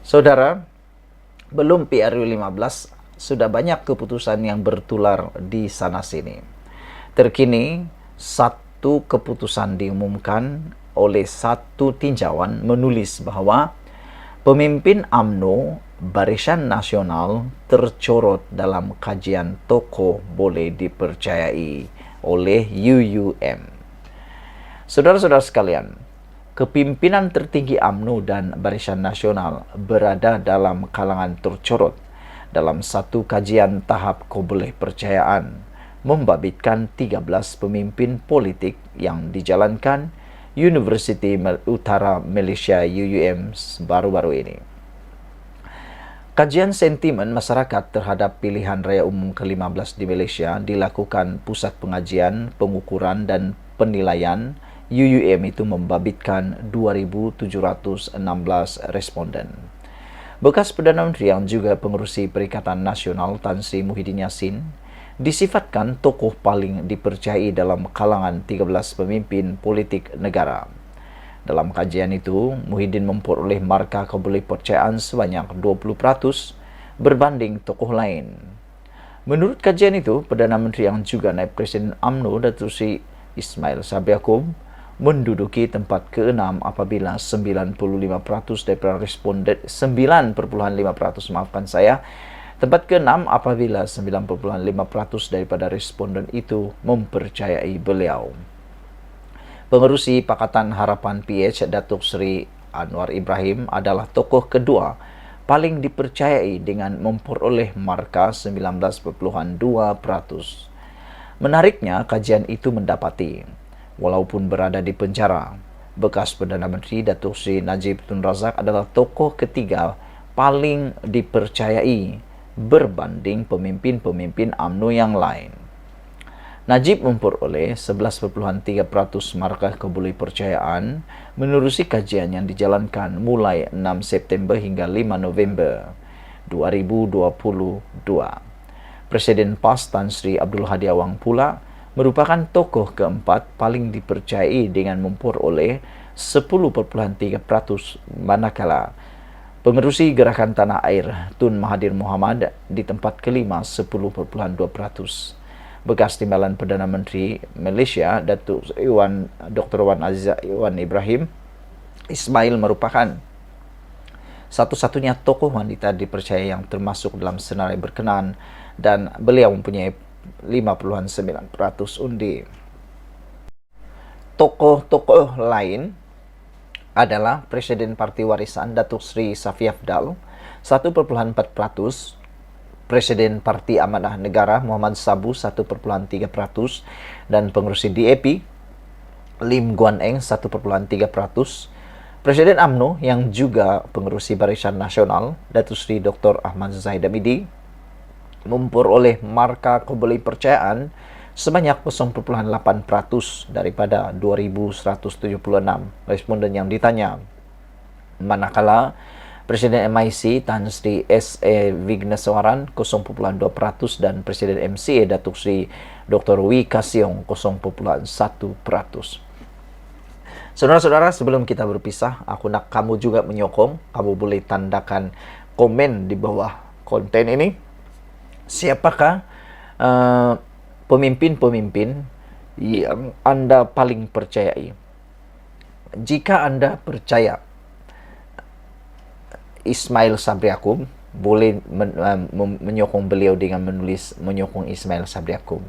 Saudara, belum PRU 15, sudah banyak keputusan yang bertular di sana-sini. Terkini, satu keputusan diumumkan oleh satu tinjauan menulis bahwa pemimpin UMNO Barisan Nasional tercorot dalam kajian tokoh boleh dipercayai oleh UUM. Saudara-saudara sekalian, kepimpinan tertinggi UMNO dan Barisan Nasional berada dalam kalangan tercorot dalam satu kajian tahap kebolehpercayaan membabitkan 13 pemimpin politik yang dijalankan Universiti Utara Malaysia UUM baru-baru ini. Kajian sentimen masyarakat terhadap pilihan raya umum ke-15 di Malaysia dilakukan Pusat Pengajian, Pengukuran dan Penilaian UUM itu membabitkan 2,716 responden. Bekas Perdana Menteri yang juga pengerusi Perikatan Nasional Tan Sri Muhyiddin Yassin disifatkan tokoh paling dipercayai dalam kalangan 13 pemimpin politik negara. Dalam kajian itu, Muhyiddin memperoleh markah kebolehpercayaan sebanyak 20% berbanding tokoh lain. Menurut kajian itu, Perdana Menteri yang juga naib Presiden UMNO Datuk Seri Ismail Sabri Yaakob menduduki tempat ke-6 apabila 95% daripada responden 9,5% maafkan saya. Tempat ke-6 apabila 9,5% daripada responden itu mempercayai beliau. Pengerusi Pakatan Harapan PH Datuk Seri Anwar Ibrahim adalah tokoh kedua paling dipercayai dengan memperoleh markah 19,2%. Menariknya, kajian itu mendapati, walaupun berada di penjara, bekas Perdana Menteri Datuk Seri Najib Tun Razak adalah tokoh ketiga paling dipercayai berbanding pemimpin-pemimpin UMNO yang lain. Najib memperoleh 11,3% markah kebolehpercayaan menerusi kajian yang dijalankan mulai 6 September hingga 5 November 2022. Presiden PAS Tan Sri Abdul Hadi Awang pula merupakan tokoh keempat paling dipercayai dengan memperoleh 10,3%, manakala pengerusi Gerakan Tanah Air Tun Mahathir Mohamad di tempat kelima 10,2%. Bekas Timbalan Perdana Menteri Malaysia Datuk Dr. Wan Aziza Wan Ibrahim Ismail merupakan satu-satunya tokoh wanita dipercayai yang termasuk dalam senarai berkenaan dan beliau mempunyai 5,9% undi. Tokoh-tokoh lain adalah Presiden Parti Warisan Datuk Seri Safi Afdal 1,4%, Presiden Parti Amanah Negara Muhammad Sabu 1,3% dan pengerusi DAP Lim Guan Eng 1,3%. Presiden UMNO yang juga pengerusi Barisan Nasional Datuk Seri Dr. Ahmad Zahid Hamidi memperoleh markah kebolehpercayaan sebanyak 0,8% daripada 2,176 responden yang ditanya. Manakala Presiden MIC Tan Sri S.A. Vigneswaran 0,2% dan Presiden MCA Datuk Sri Dr. Wee Ka Siong 0,1%. Saudara-saudara, sebelum kita berpisah, aku nak kamu juga menyokong. Kamu boleh tandakan komen di bawah konten ini. Siapakah pemimpin-pemimpin yang Anda paling percayai? Jika Anda percaya Ismail Sabri Yaakob, boleh menyokong beliau dengan menulis menyokong Ismail Sabri Yaakob.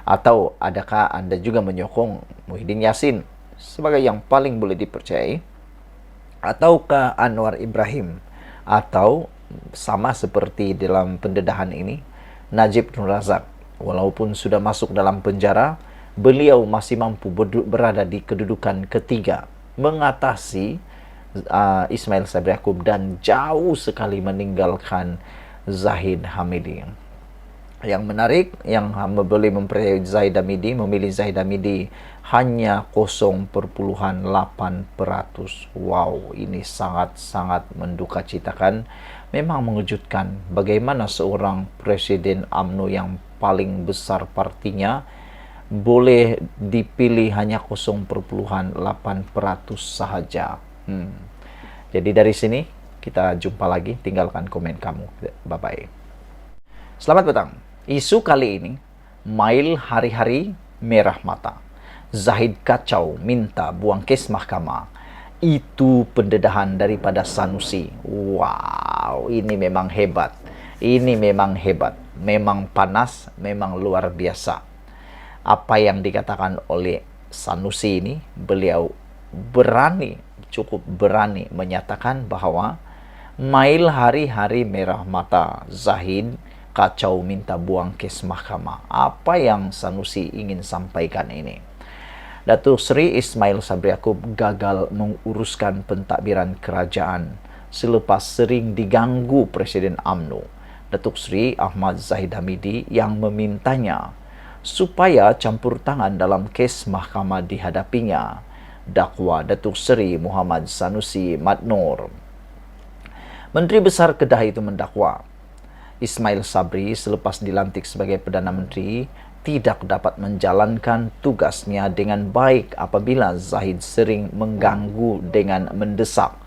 Atau adakah Anda juga menyokong Muhyiddin Yassin sebagai yang paling boleh dipercayai? Ataukah Anwar Ibrahim? Atau sama seperti dalam pendedahan ini, Najib Tun Razak, walaupun sudah masuk dalam penjara, beliau masih mampu berada di kedudukan ketiga, mengatasi Ismail Sabri Yaakob dan jauh sekali meninggalkan Zahid Hamidi. Yang menarik, yang boleh mempercayai Zahid Hamidi, memilih Zahid Hamidi hanya 0,8%. Wow, ini sangat-sangat mendukacitakan. Memang mengejutkan bagaimana seorang Presiden UMNO yang paling besar partinya boleh dipilih hanya 0,8% sahaja. Jadi dari sini Kita jumpa lagi, tinggalkan komen kamu. Bye-bye. Selamat petang. Isu kali ini, Mail hari-hari merah mata. Zahid kacau minta buang kes mahkamah. Itu pendedahan daripada Sanusi. Wow, ini memang hebat. Ini memang hebat. Memang panas, memang luar biasa. Apa yang dikatakan oleh Sanusi ini, beliau berani, cukup berani menyatakan bahwa Mail hari-hari merah mata, Zahid kacau minta buang kes mahkamah. Apa yang Sanusi ingin sampaikan ini? Datuk Seri Ismail Sabri Yaakob gagal menguruskan pentadbiran kerajaan selepas sering diganggu Presiden UMNO, Datuk Seri Ahmad Zahid Hamidi, yang memintanya supaya campur tangan dalam kes mahkamah dihadapinya, dakwa Datuk Seri Muhammad Sanusi Madnor. Menteri Besar Kedah itu mendakwa Ismail Sabri selepas dilantik sebagai Perdana Menteri tidak dapat menjalankan tugasnya dengan baik apabila Zahid sering mengganggu dengan mendesak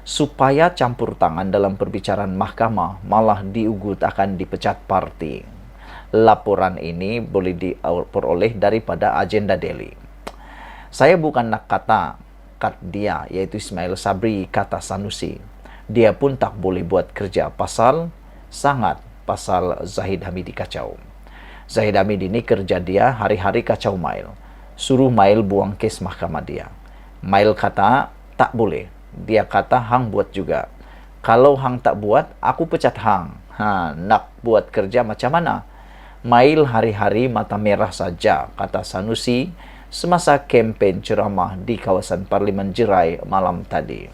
supaya campur tangan dalam perbicaraan mahkamah, malah diugut akan dipecat parti. Laporan ini boleh diperoleh daripada Agenda Daily. Saya bukan nak kata dia, yaitu Ismail Sabri, kata Sanusi. Dia pun tak boleh buat kerja pasal Zahid Hamidi kacau. Zahid Hamidi ini kerja dia hari-hari kacau Mail. Suruh Mail buang kes mahkamah dia. Mail kata tak boleh. Dia kata hang buat juga. Kalau hang tak buat, aku pecat hang. Nak buat kerja macam mana? Mail hari-hari mata merah saja, kata Sanusi semasa kempen ceramah di kawasan Parlimen Jerai malam tadi.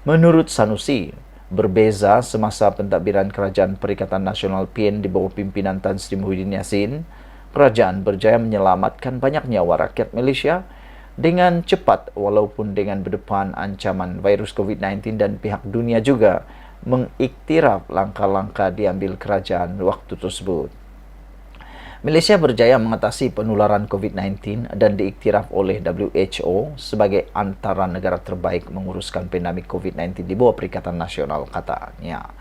Menurut Sanusi, berbeza semasa pentadbiran Kerajaan Perikatan Nasional PN di bawah pimpinan Tan Sri Muhyiddin Yassin, kerajaan berjaya menyelamatkan banyak nyawa rakyat Malaysia dengan cepat walaupun dengan berdepan ancaman virus COVID-19, dan pihak dunia juga mengiktiraf langkah-langkah diambil kerajaan waktu tersebut. Malaysia berjaya mengatasi penularan COVID-19 dan diiktiraf oleh WHO sebagai antara negara terbaik menguruskan pandemik COVID-19 di bawah Perikatan Nasional, katanya.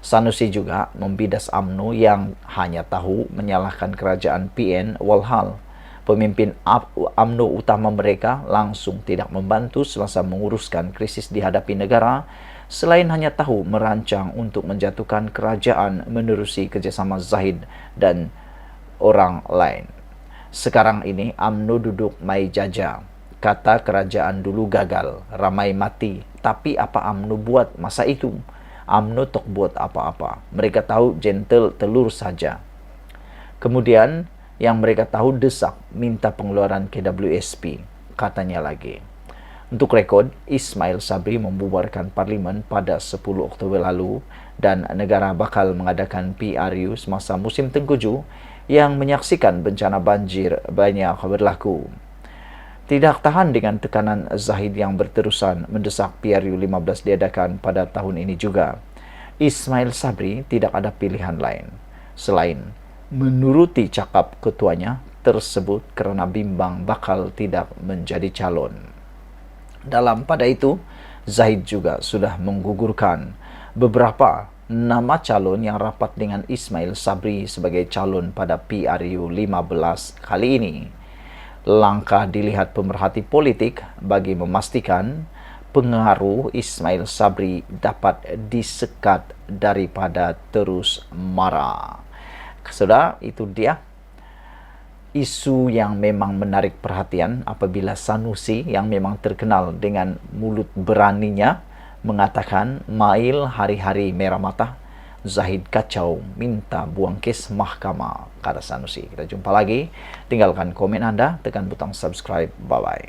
Sanusi juga membidas UMNO yang hanya tahu menyalahkan kerajaan PN, walhal pemimpin UMNO utama mereka langsung tidak membantu semasa menguruskan krisis dihadapi negara, selain hanya tahu merancang untuk menjatuhkan kerajaan menerusi kerjasama Zahid dan orang lain. Sekarang ini UMNO duduk mai jaja. Kata kerajaan dulu gagal, ramai mati. Tapi apa UMNO buat masa itu? UMNO tak buat apa-apa. Mereka tahu gentle telur saja. Kemudian yang mereka tahu desak minta pengeluaran KWSP, katanya lagi. Untuk rekod, Ismail Sabri membubarkan Parlimen pada 10 Oktober lalu dan negara bakal mengadakan PRU semasa musim tengkujuh yang menyaksikan bencana banjir banyak berlaku. Tidak tahan dengan tekanan Zahid yang berterusan mendesak PRU 15 diadakan pada tahun ini juga, Ismail Sabri tidak ada pilihan lain selain menuruti cakap ketuanya tersebut kerana bimbang bakal tidak menjadi calon. Dalam pada itu, Zahid juga sudah menggugurkan beberapa nama calon yang rapat dengan Ismail Sabri sebagai calon pada PRU 15 kali ini. Langkah dilihat pemerhati politik bagi memastikan pengaruh Ismail Sabri dapat disekat daripada terus mara. Sudah, itu dia isu yang memang menarik perhatian apabila Sanusi, yang memang terkenal dengan mulut beraninya, mengatakan Mail hari-hari merah mata, Zahid kacau minta buang kes mahkamah, kata Sanusi. Kita jumpa lagi. Tinggalkan komen Anda, tekan butang subscribe. Bye-bye.